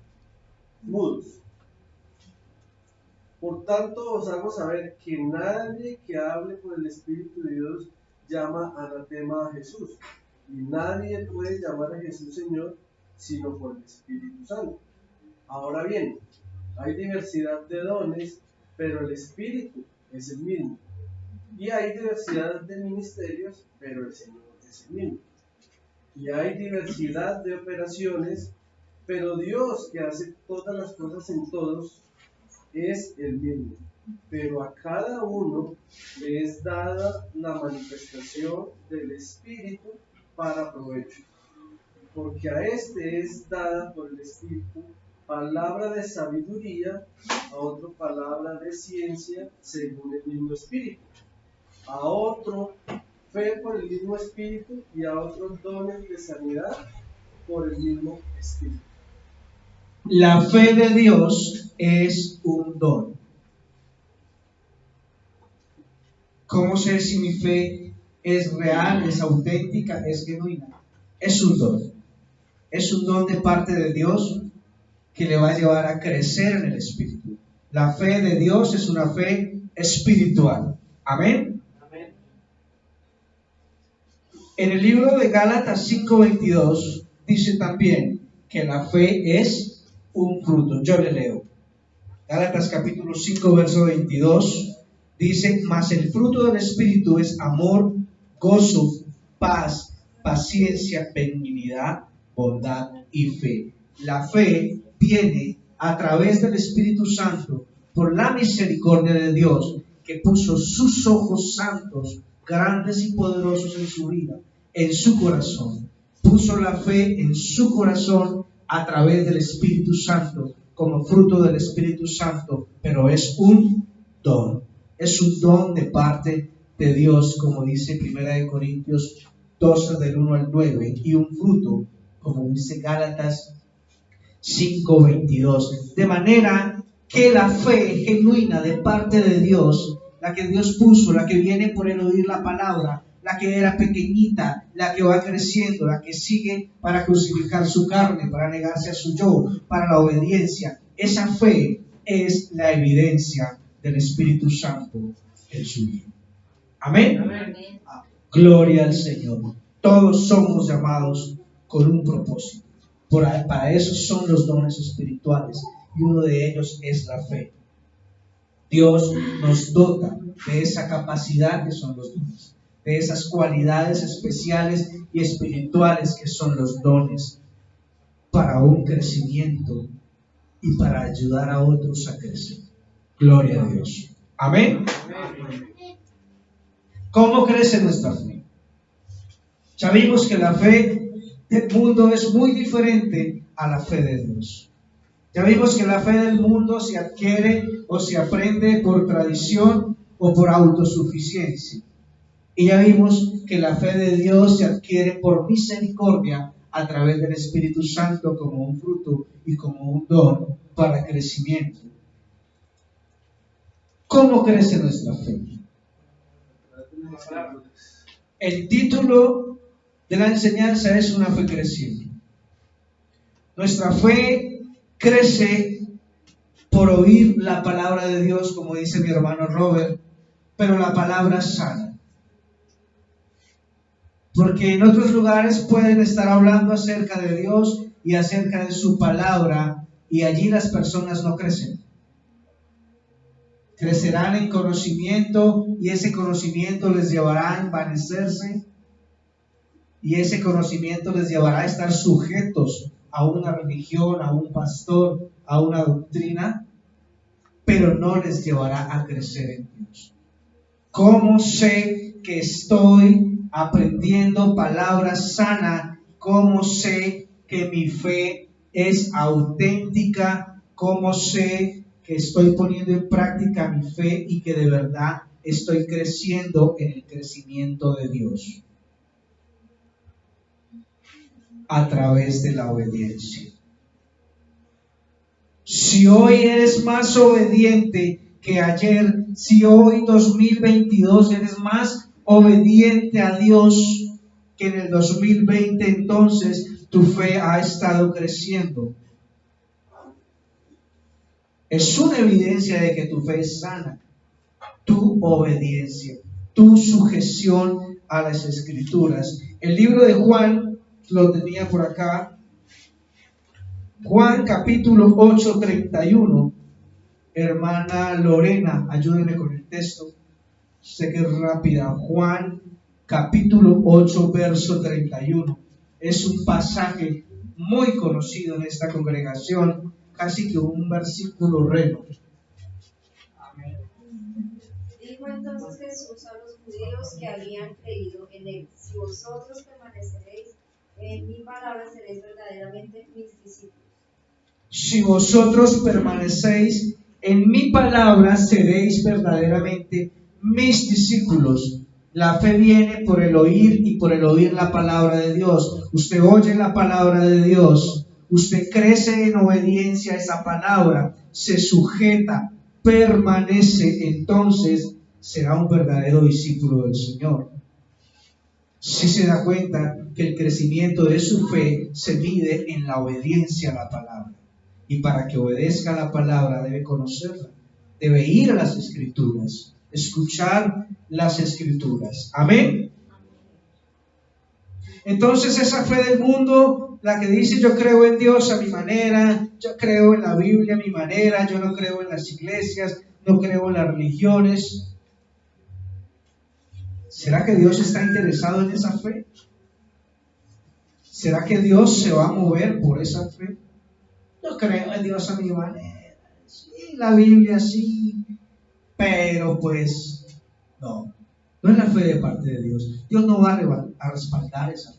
mudos? Por tanto os hago saber que nadie que hable por el Espíritu de Dios llama anatema a Jesús, y nadie puede llamar a Jesús Señor sino por el Espíritu Santo. Ahora bien, hay diversidad de dones, pero el Espíritu es el mismo. Y hay diversidad de ministerios, pero el Señor es el mismo. Y hay diversidad de operaciones, pero Dios, que hace todas las cosas en todos, es el mismo. Pero a cada uno le es dada la manifestación del Espíritu para provecho. Porque a este es dada por el Espíritu palabra de sabiduría, a otro palabra de ciencia según el mismo Espíritu, a otro fe por el mismo Espíritu, y a otros dones de sanidad por el mismo Espíritu. La fe de Dios es un don. ¿Cómo sé si mi fe es real, es auténtica, es genuina? Es un don. Es un don de parte de Dios que le va a llevar a crecer en el Espíritu. La fe de Dios es una fe espiritual. Amén. Amén. En el libro de Gálatas 5:22 dice también que la fe es un fruto. Yo le leo. Gálatas capítulo 5, verso 22 dice: mas el fruto del Espíritu es amor, gozo, paz, paciencia, benignidad, bondad y fe. La fe viene a través del Espíritu Santo por la misericordia de Dios, que puso sus ojos santos, grandes y poderosos en su vida, en su corazón. Puso la fe en su corazón a través del Espíritu Santo, como fruto del Espíritu Santo, pero es un don. Es un don de parte de Dios, como dice 1 Corintios 12 del 1 al 9, y un fruto, como dice Gálatas 5:22. De manera que la fe genuina de parte de Dios, la que Dios puso, la que viene por el oír la palabra, la que era pequeñita, la que va creciendo, la que sigue para crucificar su carne, para negarse a su yo, para la obediencia, esa fe es la evidencia del Espíritu Santo en su vida. Amén. Amén. Gloria al Señor. Todos somos llamados con un propósito. Para eso son los dones espirituales, y uno de ellos es la fe. Dios nos dota de esa capacidad que son los dones, de esas cualidades especiales y espirituales que son los dones, para un crecimiento y para ayudar a otros a crecer. Gloria a Dios. Amén. ¿Cómo crece nuestra fe? Ya vimos que la fe del mundo es muy diferente a la fe de Dios. Ya vimos que la fe del mundo se adquiere o se aprende por tradición o por autosuficiencia. Y ya vimos que la fe de Dios se adquiere por misericordia a través del Espíritu Santo como un fruto y como un don para crecimiento. ¿Cómo crece nuestra fe? El título de la enseñanza es una fe creciente. Nuestra fe crece por oír la palabra de Dios, como dice mi hermano Robert, pero la palabra sana. Porque en otros lugares pueden estar hablando acerca de Dios y acerca de su palabra, y allí las personas no crecen. Crecerán en conocimiento y ese conocimiento les llevará a envanecerse y ese conocimiento les llevará a estar sujetos a una religión, a un pastor, a una doctrina, pero no les llevará a crecer en Dios. ¿Cómo sé que estoy aprendiendo palabra sana? ¿Cómo sé que mi fe es auténtica? ¿Cómo sé que estoy poniendo en práctica mi fe y que de verdad estoy creciendo en el crecimiento de Dios? A través de la obediencia. Si hoy eres más obediente que ayer, si hoy 2022 eres más obediente a Dios que en el 2020, entonces tu fe ha estado creciendo. Es una evidencia de que tu fe es sana, tu obediencia, tu sujeción a las Escrituras. El libro de Juan, lo tenía por acá, Juan capítulo 8, 31. Hermana Lorena, ayúdenme con el texto. Sé que es rápida. Juan capítulo 8, verso 31. Es un pasaje muy conocido en esta congregación, casi que un versículo remo. Dijo entonces Jesús a los judíos que habían creído en él: si vosotros permaneceréis en mi palabra, seréis verdaderamente mis discípulos. Si vosotros permanecéis en mi palabra, seréis verdaderamente mis discípulos. La fe viene por el oír y por el oír la palabra de Dios. Usted oye la palabra de Dios, usted crece en obediencia a esa palabra, se sujeta, permanece, entonces será un verdadero discípulo del Señor. Si se da cuenta que el crecimiento de su fe se mide en la obediencia a la palabra. Y para que obedezca a la palabra debe conocerla, debe ir a las Escrituras, escuchar las Escrituras. Amén. Entonces esa fe del mundo, la que dice yo creo en Dios a mi manera, yo creo en la Biblia a mi manera, yo no creo en las iglesias, no creo en las religiones. ¿Será que Dios está interesado en esa fe? ¿Será que Dios se va a mover por esa fe? Yo creo en Dios a mi manera, sí, la Biblia sí, pero pues no es la fe de parte de Dios. Dios no va a respaldar esa fe.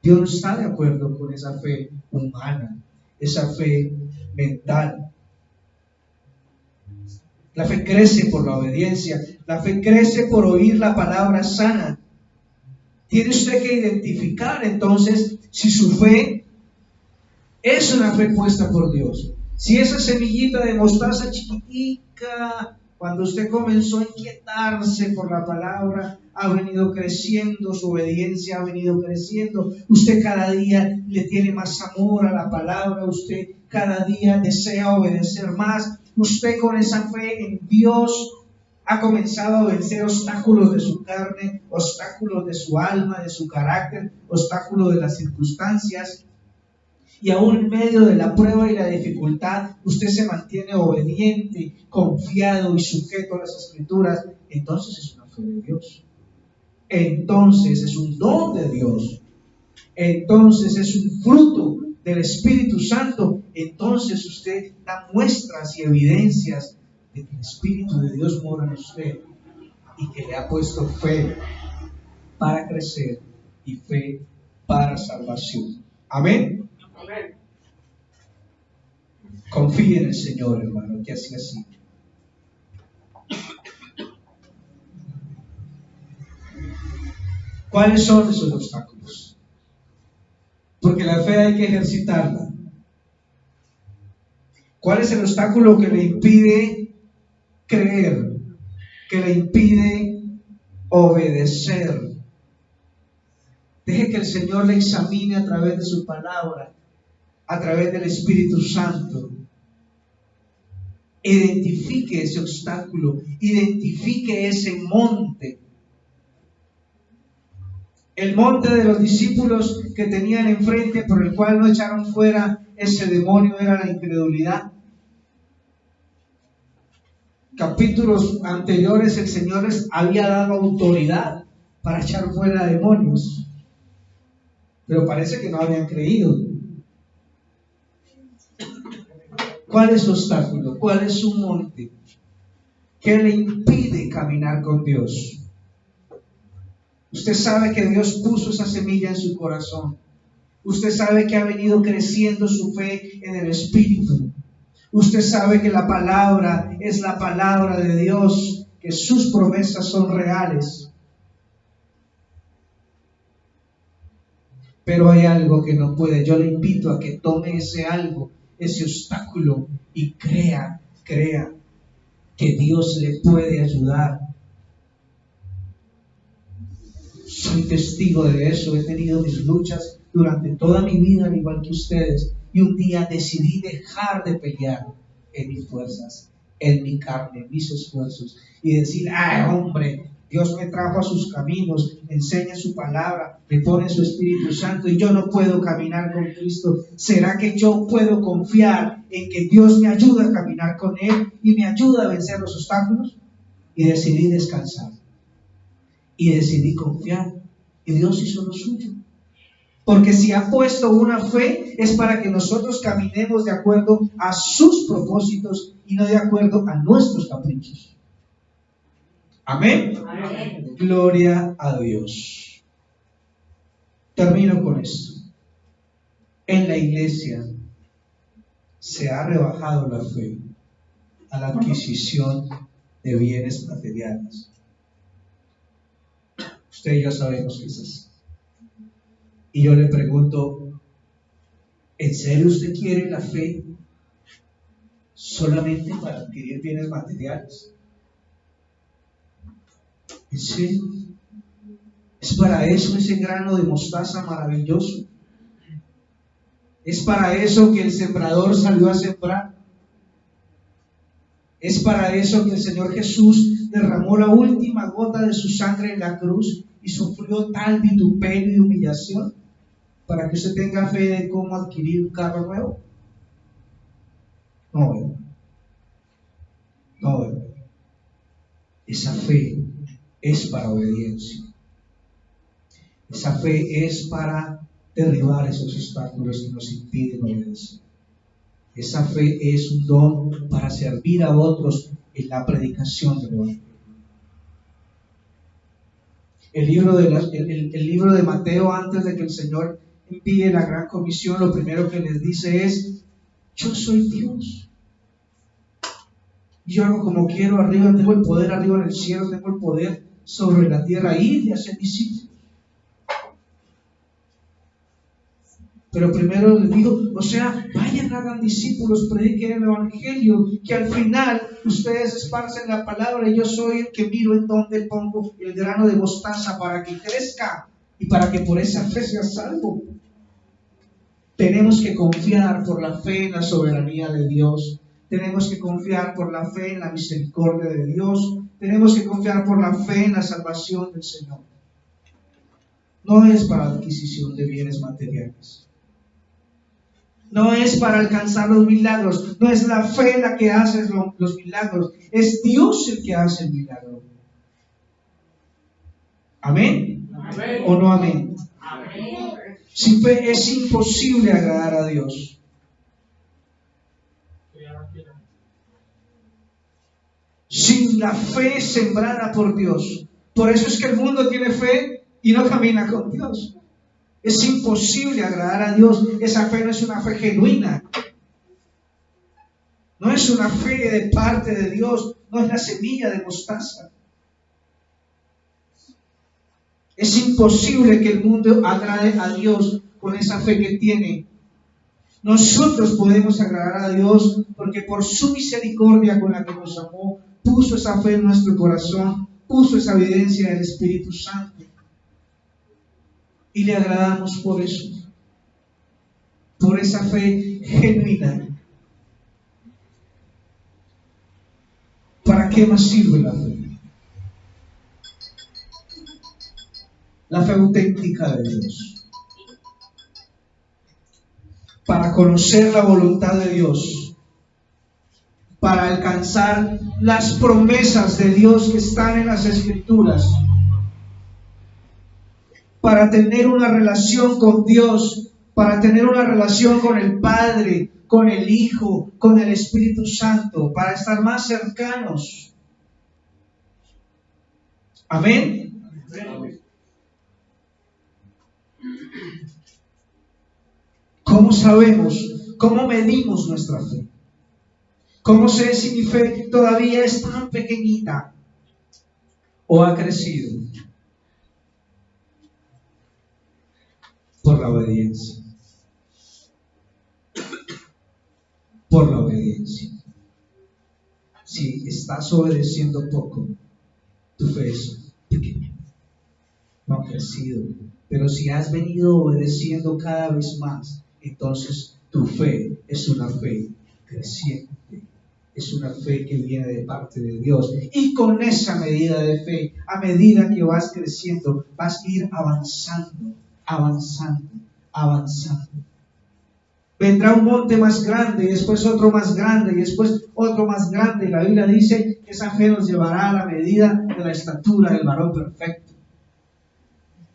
Dios no está de acuerdo con esa fe humana, esa fe mental. La fe crece por la obediencia, la fe crece por oír la palabra sana. Tiene usted que identificar entonces si su fe es una fe puesta por Dios. Si esa semillita de mostaza chiquitica, cuando usted comenzó a inquietarse por la palabra, ha venido creciendo, su obediencia ha venido creciendo, usted cada día le tiene más amor a la palabra, usted cada día desea obedecer más, usted con esa fe en Dios ha comenzado a vencer obstáculos de su carne, obstáculos de su alma, de su carácter, obstáculos de las circunstancias. Y aún en medio de la prueba y la dificultad, usted se mantiene obediente, confiado y sujeto a las Escrituras. Entonces es una fe de Dios. Entonces es un don de Dios. Entonces es un fruto del Espíritu Santo. Entonces usted da muestras y evidencias de que el Espíritu de Dios mora en usted y que le ha puesto fe para crecer y fe para salvación. Amén. Amén. Confíe en el Señor, hermano, que así ha sido. ¿Cuáles son esos obstáculos? Porque la fe hay que ejercitarla. ¿Cuál es el obstáculo que le impide creer? Que le impide obedecer. Deje que el Señor le examine a través de su palabra, a través del Espíritu Santo. Identifique ese obstáculo, identifique ese monte. El monte de los discípulos que tenían enfrente, por el cual no echaron fuera ese demonio, era la incredulidad. Capítulos anteriores el Señor les había dado autoridad para echar fuera demonios, pero parece que no habían creído. ¿Cuál es su obstáculo? ¿Cuál es su monte? ¿Qué le impide caminar con Dios? Usted sabe que Dios puso esa semilla en su corazón. Usted sabe que ha venido creciendo su fe en el Espíritu. Usted sabe que la palabra es la palabra de Dios, que sus promesas son reales. Pero hay algo que no puede. Yo le invito a que tome ese algo, ese obstáculo, y crea que Dios le puede ayudar. Soy testigo de eso. He tenido mis luchas durante toda mi vida, al igual que ustedes. Y un día decidí dejar de pelear en mis fuerzas, en mi carne, en mis esfuerzos. Y decir, ¡ay, hombre! Dios me trajo a sus caminos, me enseña su palabra, me pone su Espíritu Santo y yo no puedo caminar con Cristo. ¿Será que yo puedo confiar en que Dios me ayuda a caminar con Él y me ayuda a vencer los obstáculos? Y decidí descansar. Y decidí confiar. Y Dios hizo lo suyo. Porque si ha puesto una fe es para que nosotros caminemos de acuerdo a sus propósitos y no de acuerdo a nuestros caprichos. Amén. Amén. Gloria a Dios. Termino con esto. En la iglesia se ha rebajado la fe a la adquisición de bienes materiales. Usted y yo sabemos que es así. Y yo le pregunto, ¿en serio usted quiere la fe solamente para adquirir bienes materiales? ¿En serio? ¿Es para eso ese grano de mostaza maravilloso? ¿Es para eso que el sembrador salió a sembrar? ¿Es para eso que el Señor Jesús derramó la última gota de su sangre en la cruz y sufrió tal vituperio y humillación? ¿Para que usted tenga fe de cómo adquirir un carro nuevo? No. Esa fe es para obediencia. Esa fe es para derribar esos obstáculos que nos impiden obedecer. Esa fe es un don para servir a otros en la predicación del Evangelio. El libro de Mateo, antes de que el Señor envíe la gran comisión, lo primero que les dice es: yo soy Dios. Yo hago como quiero arriba, tengo el poder arriba en el cielo, tengo el poder sobre la tierra, ir y hacer discípulos. Pero primero les digo, vayan, hagan discípulos, prediquen el Evangelio, que al final ustedes esparcen la palabra y yo soy el que miro en donde pongo el grano de mostaza para que crezca y para que por esa fe sea salvo. Tenemos que confiar por la fe en la soberanía de Dios. Tenemos que confiar por la fe en la misericordia de Dios. Tenemos que confiar por la fe en la salvación del Señor. No es para la adquisición de bienes materiales. No es para alcanzar los milagros. No es la fe la que hace los milagros. Es Dios el que hace el milagro. ¿Amén? ¿Amén? ¿O no amén? Amén. Sin fe es imposible agradar a Dios. Sin la fe sembrada por Dios. Por eso es que el mundo tiene fe y no camina con Dios. Es imposible agradar a Dios. Esa fe no es una fe genuina. No es una fe de parte de Dios. No es la semilla de mostaza. Es imposible que el mundo agrade a Dios con esa fe que tiene. Nosotros podemos agradar a Dios porque por su misericordia con la que nos amó, puso esa fe en nuestro corazón, puso esa evidencia del Espíritu Santo. Y le agradamos por eso, por esa fe genuina. ¿Para qué más sirve la fe? La fe auténtica de Dios. Para conocer la voluntad de Dios. Para alcanzar las promesas de Dios que están en las Escrituras. Para tener una relación con Dios, para tener una relación con el Padre, con el Hijo, con el Espíritu Santo, para estar más cercanos. Amén. Amén. ¿Cómo sabemos? ¿Cómo medimos nuestra fe? ¿Cómo sé si mi fe todavía es tan pequeñita o ha crecido? Por la obediencia. Por la obediencia. Si estás obedeciendo poco, tu fe es pequeña. No ha crecido. Pero si has venido obedeciendo cada vez más, entonces tu fe es una fe creciente. Es una fe que viene de parte de Dios. Y con esa medida de fe, a medida que vas creciendo, vas a ir avanzando, avanzando, avanzando. Vendrá un monte más grande, y después otro más grande, y después otro más grande. La Biblia dice que esa fe nos llevará a la medida de la estatura del varón perfecto.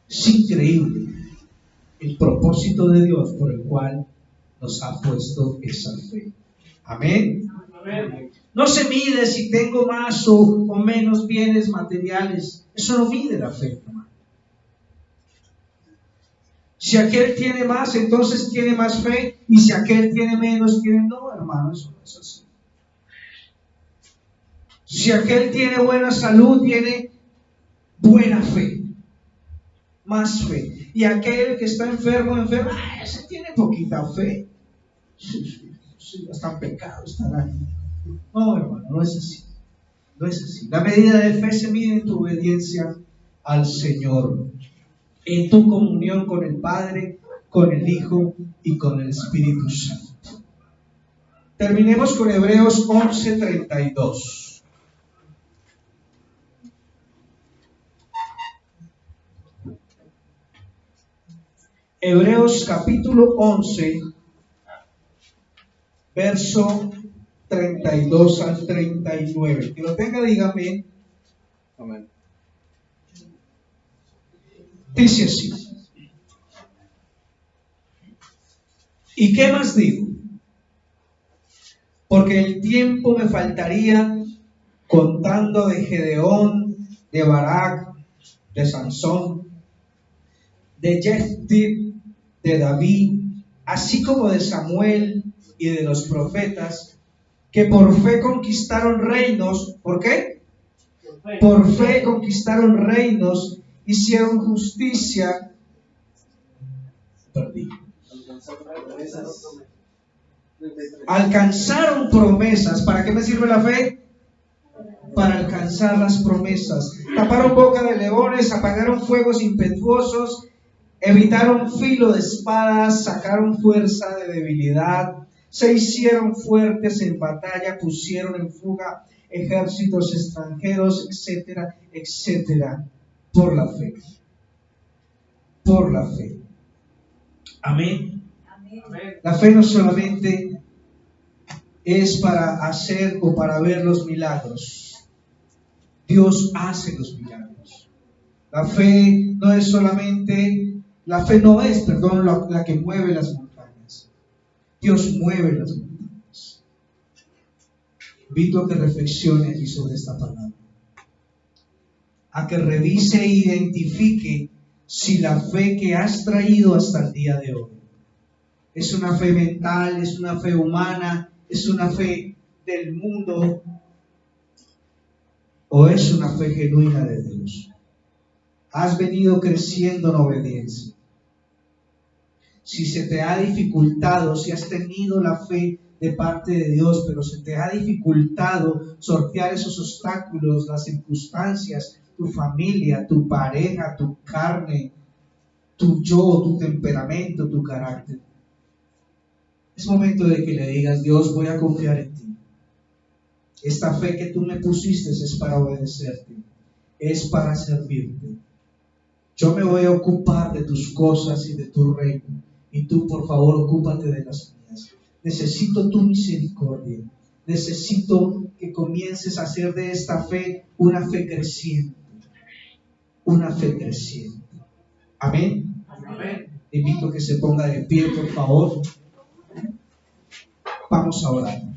Es increíble el propósito de Dios por el cual nos ha puesto esa fe. Amén. Amén. No se mide si tengo más o menos bienes materiales. Eso no mide la fe, hermano. Si aquel tiene más, entonces tiene más fe. Y si aquel tiene menos, tiene... No, hermano, eso no es así. Si aquel tiene buena salud, tiene buena fe. Más fe. Y aquel que está enfermo, ese tiene poquita fe. Sí, está en pecado, estará. No, hermano, no es así. No es así. La medida de fe se mide en tu obediencia al Señor, en tu comunión con el Padre, con el Hijo y con el Espíritu Santo. Terminemos con Hebreos 11:32. Hebreos capítulo 11, verso 32 al 39. Que lo tenga, dígame. Amén. Dice así. ¿Y qué más digo? Porque el tiempo me faltaría contando de Gedeón, de Barak, de Sansón, de Jefté, de David, así como de Samuel y de los profetas, que por fe conquistaron reinos. ¿Por qué? Por fe conquistaron reinos, hicieron justicia. Perdí. Alcanzaron promesas. ¿Para qué me sirve la fe? Para alcanzar las promesas. Taparon boca de leones, apagaron fuegos impetuosos, evitaron filo de espadas, sacaron fuerza de debilidad, se hicieron fuertes en batalla, pusieron en fuga ejércitos extranjeros, etcétera, etcétera, por la fe. Por la fe. Amén. La fe no solamente es para hacer o para ver los milagros. Dios hace los milagros. La fe no es la que mueve las montañas. Dios mueve las montañas. Invito a que reflexione aquí sobre esta palabra. A que revise e identifique si la fe que has traído hasta el día de hoy es una fe mental, es una fe humana, es una fe del mundo, o es una fe genuina de Dios. has venido creciendo en obediencia. Si se te ha dificultado, si has tenido la fe de parte de Dios, pero se te ha dificultado sortear esos obstáculos, las circunstancias, tu familia, tu pareja, tu carne, tu yo, tu temperamento, tu carácter. Es momento de que le digas: Dios, voy a confiar en ti. Esta fe que tú me pusiste es para obedecerte, es para servirte. Yo me voy a ocupar de tus cosas y de tu reino, y tú, por favor, ocúpate de las mías. Necesito tu misericordia. Necesito que comiences a hacer de esta fe una fe creciente. Una fe creciente. Amén. Amén. Te invito a que se ponga de pie, por favor. Vamos a orar.